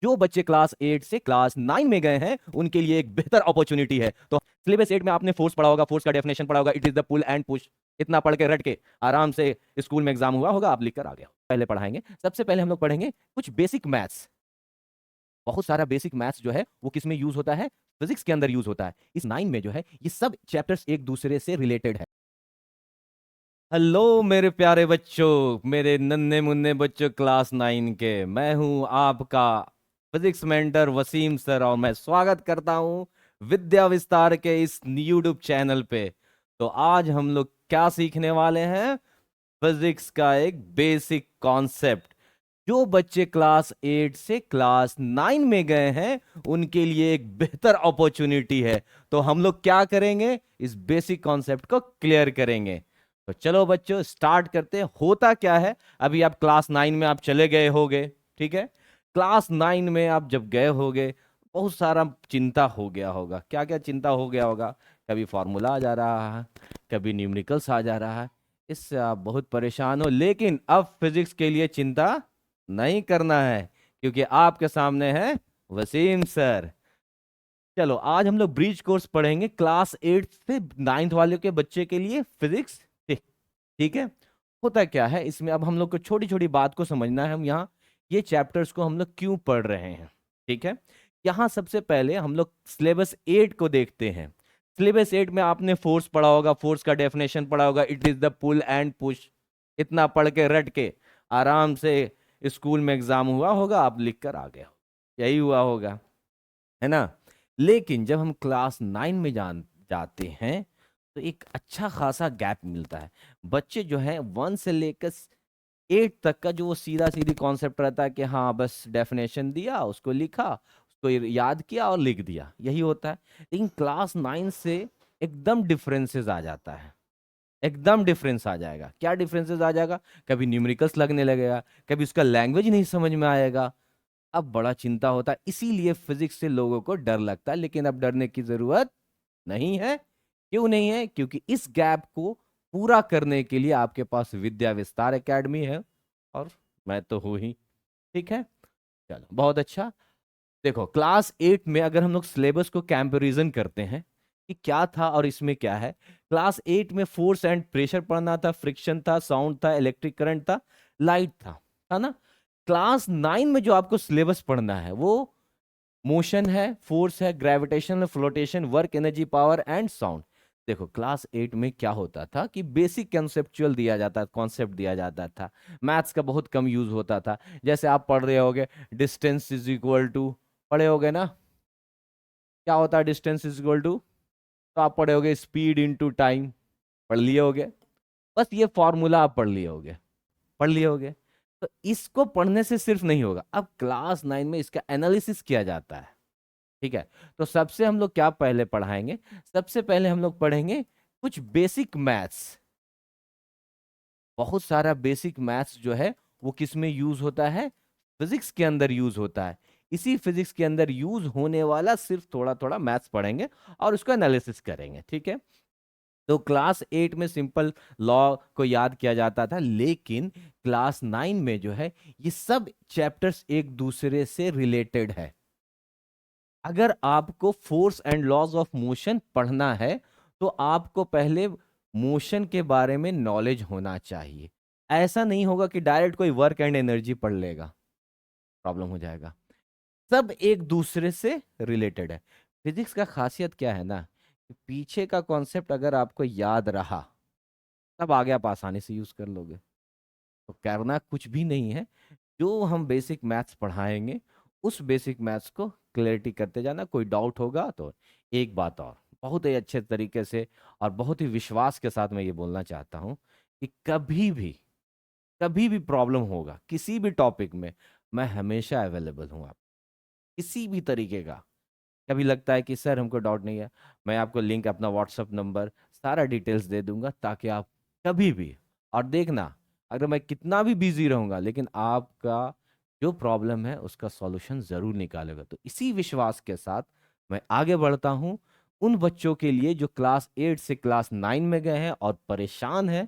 जो बच्चे क्लास 8 से क्लास 9 में गए हैं उनके लिए एक बेहतर अपॉर्चुनिटी है। तो सिलेबस 8 में आपने फोर्स पढ़ा होगा, फोर्स का डेफिनेशन पढ़ा होगा, it is the pull and push. इतना पढ़ के रट के आराम से स्कूल में एग्जाम हुआ होगा, आप लिख कर आ गए हो। पहले पढ़ाएंगे, सबसे पहले हम लोग पढ़ेंगे कुछ बेसिक मैथ्स। बहुत सारा बेसिक मैथ्स जो है वो किस में यूज होता है? फिजिक्स के अंदर यूज होता है। इस 9 में जो है ये सब चैप्टर्स एक दूसरे से रिलेटेड है। हेलो मेरे प्यारे बच्चों, मेरे नन्हे मुन्ने बच्चों क्लास 9 के, मैं हूं आपका फिजिक्स मेंटर वसीम सर और मैं स्वागत करता हूं विद्या विस्तार के इस यूट्यूब चैनल पे। तो आज हम लोग क्या सीखने वाले हैं? फिजिक्स का एक बेसिक कॉन्सेप्ट। जो बच्चे क्लास 8 से क्लास 9 में गए हैं उनके लिए एक बेहतर अपॉर्चुनिटी है। तो हम लोग क्या करेंगे? इस बेसिक कॉन्सेप्ट को क्लियर करेंगे। तो चलो बच्चों स्टार्ट करते हैं। होता क्या है, अभी आप क्लास 9 में आप चले गए होगे, ठीक है? क्लास 9 में आप जब गए होगे, बहुत सारा चिंता हो गया होगा। क्या क्या चिंता हो गया होगा? कभी फॉर्मूला आ जा रहा है, कभी न्यूमेरिकल्स आ जा रहा है, इससे आप बहुत परेशान हो। लेकिन अब फिजिक्स के लिए चिंता नहीं करना है, क्योंकि आपके सामने है वसीम सर। चलो आज हम लोग ब्रिज कोर्स पढ़ेंगे क्लास 8 से 9th वाले के बच्चे के लिए फिजिक्स। ठीक, ठीक है। होता क्या है इसमें, अब हम लोग को छोटी छोटी बात को समझना है। हम यहाँ ये चैप्टर्स को हम लोग क्यों पढ़ रहे हैं, ठीक है? यहाँ सबसे पहले हम लोग सिलेबस 8 को देखते हैं। सिलेबस 8 में आपने फोर्स पढ़ा होगा, फोर्स का डेफिनेशन पढ़ा होगा, it is the pull and push. इतना पढ़ के रट के आराम से स्कूल में एग्जाम हुआ होगा, आप लिख कर आ गए हो, यही हुआ होगा, है ना? लेकिन जब हम क्लास 9 में जाते हैं तो एक अच्छा खासा गैप मिलता है। बच्चे जो है 1 से लेकर 8 तक का जो वो सीधा सीधी कॉन्सेप्ट रहता है कि हाँ बस डेफिनेशन दिया, उसको लिखा, उसको याद किया और लिख दिया, यही होता है। लेकिन क्लास 9 से एकदम डिफरेंसेस आ जाता है। एकदम डिफरेंस आ जाएगा। क्या डिफरेंसेस आ जाएगा? कभी न्यूमेरिकल्स लगने लगेगा, कभी उसका लैंग्वेज नहीं समझ में आएगा। अब बड़ा चिंता होता है, इसीलिए फिजिक्स से लोगों को डर लगता है। लेकिन अब डरने की जरूरत नहीं है। क्यों नहीं है? क्योंकि इस गैप को पूरा करने के लिए आपके पास विद्या विस्तार एकेडमी है और मैं तो हूं ही, ठीक है? चलो बहुत अच्छा। देखो क्लास 8 में अगर हम लोग सिलेबस को कंपैरिजन करते हैं कि क्या था और इसमें क्या है। क्लास 8 में फोर्स एंड प्रेशर पढ़ना था, फ्रिक्शन था, साउंड था, इलेक्ट्रिक करंट था, लाइट था, है ना? क्लास 9 में जो आपको सिलेबस पढ़ना है वो मोशन है, फोर्स है, gravitation, flotation, work, energy, power and sound. देखो क्लास 8 में क्या होता था कि बेसिक कंसेप्चुअल दिया जाता, कॉन्सेप्ट दिया जाता था। मैथ्स का बहुत कम यूज होता था। जैसे आप पढ़ रहे होगे डिस्टेंस इज इक्वल टू, पढ़े होगे ना? क्या होता है डिस्टेंस इज इक्वल टू? तो आप पढ़े होगे स्पीड इनटू टाइम, पढ़ लिए होगे। बस ये फॉर्मूला आप पढ़ लिए होगे, पढ़ लिए होगे। तो इसको पढ़ने से सिर्फ नहीं होगा, अब क्लास 9 में इसका एनालिसिस किया जाता है, ठीक है? तो सबसे हम लोग क्या पहले पढ़ाएंगे? सबसे पहले हम लोग पढ़ेंगे कुछ बेसिक मैथ्स। बहुत सारा बेसिक मैथ्स जो है वो किस में यूज होता है? फिजिक्स के अंदर यूज होता है। इसी फिजिक्स के अंदर यूज होने वाला सिर्फ थोड़ा थोड़ा मैथ्स पढ़ेंगे और उसको एनालिसिस करेंगे, ठीक है? तो क्लास 8 में सिंपल लॉ को याद किया जाता था, लेकिन क्लास 9 में जो है ये सब चैप्टर्स एक दूसरे से रिलेटेड है। अगर आपको force and laws of motion पढ़ना है तो आपको पहले मोशन के बारे में नॉलेज होना चाहिए। ऐसा नहीं होगा कि डायरेक्ट कोई वर्क एंड एनर्जी पढ़ लेगा, प्रॉब्लम हो जाएगा। सब एक दूसरे से रिलेटेड है। फिजिक्स का खासियत क्या है ना, कि पीछे का कॉन्सेप्ट अगर आपको याद रहा तब आगे आप आसानी से यूज कर लोगे। तो करना कुछ भी नहीं है, जो हम बेसिक मैथ्स पढ़ाएंगे उस बेसिक मैथ्स को क्लैरिटी करते जाना। कोई डाउट होगा तो एक बात और बहुत ही अच्छे तरीके से और बहुत ही विश्वास के साथ मैं ये बोलना चाहता हूँ कि कभी भी प्रॉब्लम होगा किसी भी टॉपिक में, मैं हमेशा अवेलेबल हूँ। आप किसी भी तरीके का कभी लगता है कि सर हमको डाउट नहीं है, मैं आपको लिंक, अपना व्हाट्सअप नंबर, सारा डिटेल्स दे दूंगा ताकि आप कभी भी, और देखना अगर मैं कितना भी बिजी रहूंगा लेकिन आपका जो प्रॉब्लम है उसका सॉल्यूशन जरूर निकालेगा। तो इसी विश्वास के साथ मैं आगे बढ़ता हूं उन बच्चों के लिए जो क्लास 8 से क्लास 9 में गए हैं और परेशान हैं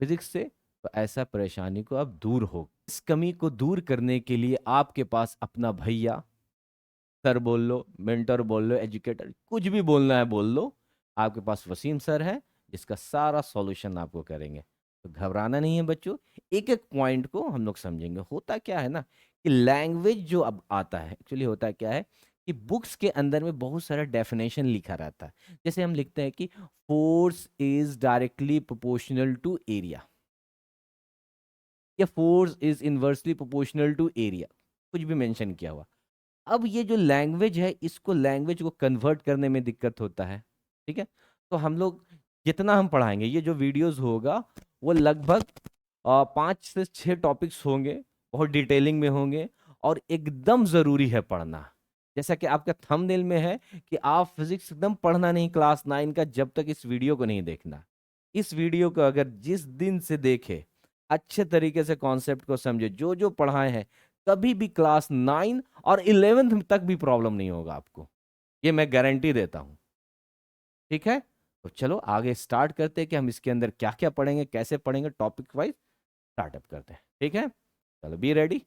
फिजिक्स से। तो ऐसा परेशानी को अब दूर हो इस कमी को दूर करने के लिए आपके पास अपना भैया, सर बोल लो, मेंटर बोल लो, एजुकेटर, कुछ भी बोलना है बोल लो, आपके पास वसीम सर है जिसका सारा सॉल्यूशन आपको करेंगे। तो घबराना नहीं है बच्चों, एक एक पॉइंट को हम लोग समझेंगे। होता क्या है ना कि लैंग्वेज जो अब आता है, एक्चुअली होता क्या है कि बुक्स के अंदर में बहुत सारा डेफिनेशन लिखा रहता है। जैसे हम लिखते हैं कि force is directly proportional to area, या force is inversely proportional to area, कुछ भी मेंशन किया हुआ। अब ये जो लैंग्वेज है, इसको लैंग्वेज को कन्वर्ट करने में दिक्कत होता है। ठीक है, तो हम लोग जितना हम पढ़ाएंगे, ये जो वीडियोस होगा वो लगभग 5 से 6 टॉपिक्स होंगे, बहुत डिटेलिंग में होंगे, और एकदम जरूरी है पढ़ना। जैसा कि आपका थंबनेल में है कि आप फिजिक्स एकदम पढ़ना नहीं क्लास 9 का जब तक इस वीडियो को नहीं देखना। इस वीडियो को अगर जिस दिन से देखे, अच्छे तरीके से कॉन्सेप्ट को समझे, जो जो पढ़ाए हैं, कभी भी क्लास 9 और 11th तक भी प्रॉब्लम नहीं होगा आपको, ये मैं गारंटी देता हूं। ठीक है, तो चलो आगे स्टार्ट करते हैं कि हम इसके अंदर क्या क्या पढ़ेंगे, कैसे पढ़ेंगे, टॉपिक वाइज स्टार्टअप करते हैं। ठीक है, चलो बी रेडी।